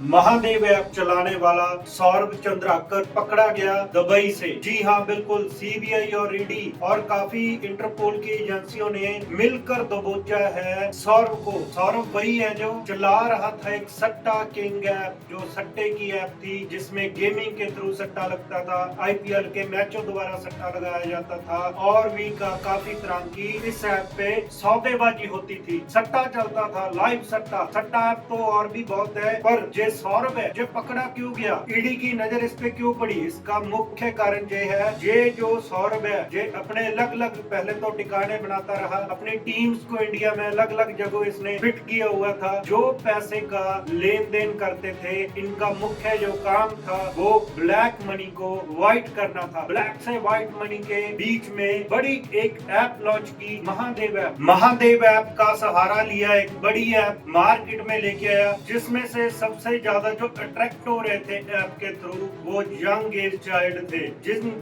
Mahadev app चलाने वाला सौरभ चंद्राकर पकड़ा गया दुबई से। जी हाँ, बिल्कुल। सीबीआई और ईडी और काफी इंटरपोल की एजेंसियों ने मिलकर दबोचा है सौरभ को। सौरभ वही है जो चला रहा था एक सट्टा किंग ऐप, जो सट्टे की ऐप थी, जिसमें गेमिंग के थ्रू सट्टा लगता था, आईपीएल के मैचों द्वारा सट्टा लगाया जाता था और भी काफी तरह की इस ऐप पे सौदेबाजी होती थी। सट्टा चलता था, लाइव सट्टा। सट्टा ऐप तो और भी बहुत है, पर सौरभ है जो पकड़ा क्यों गया, ईडी की नजर इस पे क्यों पड़ी? इसका मुख्य कारण ये है, ये जो सौरभ है ये अपने अलग अलग पहले तो ठिकाने बनाता रहा, अपनी टीम्स को इंडिया में अलग अलग जगह इसने फिट किया हुआ था। जो पैसे का लेन देन करते थे, इनका मुख्य जो काम था वो ब्लैक मनी को व्हाइट करना था। ब्लैक से व्हाइट मनी के बीच में बड़ी एक ऐप लॉन्च की, महादेव ऐप। महादेव ऐप का सहारा लिया, एक बड़ी ऐप मार्केट में लेके आया, जिसमें से सबसे ज्यादा जो अट्रैक्ट हो रहे थे ऐप के थ्रू वो यंग एज चाइल्ड थे,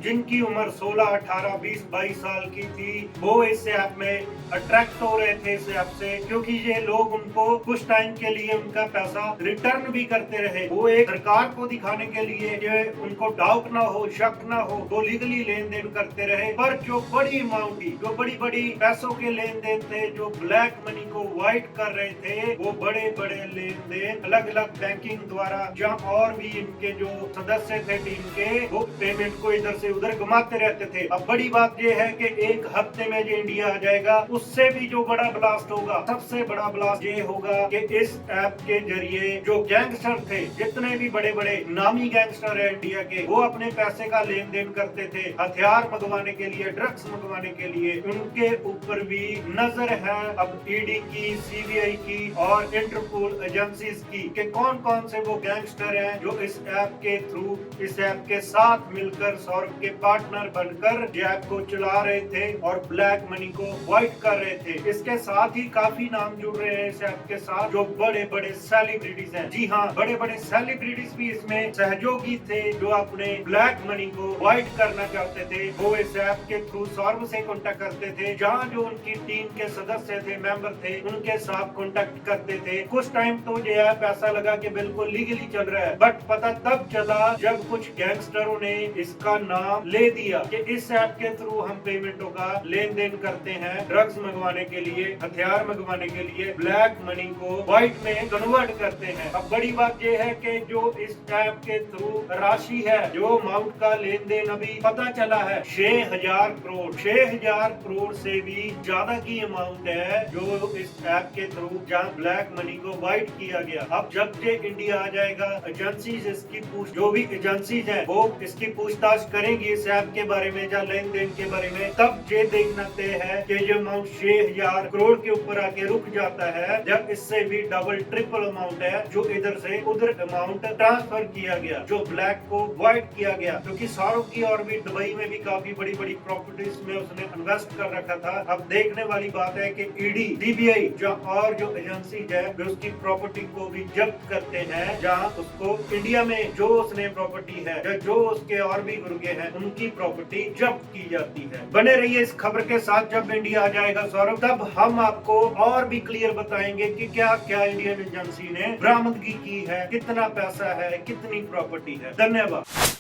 जिनकी उम्र 16, 18, 20, 22 साल की थी। वो इस ऐप में अट्रैक्ट हो रहे थे इस ऐप से, क्योंकि ये लोग उनको कुछ टाइम के लिए उनका पैसा रिटर्न भी करते रहे। वो एक सरकार को दिखाने के लिए ये उनको डाउट ना हो, शक ना हो, वो लीगली लेन देन करते रहे। पर जो बड़ी अमाउंट थी, जो बड़ी बड़ी पैसों के लेन देन थे, जो ब्लैक मनी को व्हाइट कर रहे थे, वो बड़े बड़े लेन देन अलग अलग बैंकिंग द्वारा, जहाँ और भी इनके जो सदस्य थे टीम के, वो पेमेंट को इधर से उधर घुमाते रहते थे। अब बड़ी बात ये है कि एक हफ्ते में जो इंडिया आ जाएगा, उससे भी जो बड़ा ब्लास्ट होगा, सबसे बड़ा ब्लास्ट ये होगा कि इस ऐप के जरिए जो गैंगस्टर थे, जितने भी बड़े बड़े नामी गैंगस्टर है इंडिया के, वो अपने पैसे का लेन देन करते थे हथियार मंगवाने के लिए, ड्रग्स मंगवाने के लिए। उनके ऊपर भी नजर है अब ईडी की, सीबीआई की और इंटरपोल एजेंसीज की, कि कौन कौन से वो गैंगस्टर हैं जो इस ऐप के थ्रू, इस ऐप के साथ मिलकर सौरभ के पार्टनर बनकर ऐप को चला रहे थे और ब्लैक मनी को व्हाइट कर रहे थे। इसके साथ ही काफी नाम जुड़ रहे हैं इस ऐप के साथ, जो बड़े बड़े सेलिब्रिटीज हैं। जी हाँ, बड़े बड़े सेलिब्रिटीज भी इसमें सहयोगी थे, जो अपने ब्लैक मनी को व्हाइट करना चाहते थे। वो इस ऐप के थ्रू सौरभ से कॉन्टेक्ट करते थे, जहाँ जो उनकी टीम के सदस्य थे, मेंबर थे, उनके साथ कॉन्टेक्ट करते थे। कुछ टाइम तो ये ऐप ऐसा लगा कि बिल्कुल लीगली चल रहा है, बट पता तब चला जब कुछ गैंगस्टरों ने इसका नाम ले दिया कि इस ऐप के थ्रू हम पेमेंटों का लेन देन करते हैं, ड्रग्स मंगवाने के लिए, हथियार मंगवाने के लिए, ब्लैक मनी को व्हाइट में कन्वर्ट करते हैं। अब बड़ी बात यह है कि जो इस ऐप के थ्रू राशि है, जो अमाउंट का लेन देन अभी पता चला है 6000 करोड़, 6000 करोड़ से भी ज्यादा की अमाउंट है जो इस ऐप के थ्रू जहाँ ब्लैक मनी को व्हाइट किया गया। अब जब ये इंडिया आ जाएगा, एजेंसीज इसकी जो भी एजेंसीज है वो इसकी पूछताछ करेंगी इस ऐप के बारे में या लेन देन के बारे में। तब ये देखना तय है कि ये अमाउंट 6000 करोड़ के ऊपर आके रुक जाता है, जब इससे भी डबल ट्रिपल अमाउंट है जो इधर से उधर अमाउंट ट्रांसफर किया गया, जो ब्लैक को व्हाइट किया गया। क्योंकि सौरभ की और भी दुबई में भी काफी बड़ी बड़ी प्रॉपर्टीज में उसने इन्वेस्ट कर रखा था। अब देखने वाली बात है कि ईडी, सीबीआई और जो एजेंसीज है वे उसकी प्रॉपर्टी को भी जब्त करते हैं, जहाँ उसको इंडिया में जो उसने प्रॉपर्टी है या जो उसके और भी गुर्गे हैं उनकी प्रॉपर्टी जब्त की जाती है। बने रहिए इस खबर के साथ। जब इंडिया आ जाएगा सौरभ, तब हम आपको और भी क्लियर बताएंगे कि क्या क्या इंडियन एजेंसी ने बरामदगी की है, कितना पैसा है, कितनी प्रॉपर्टी है। धन्यवाद।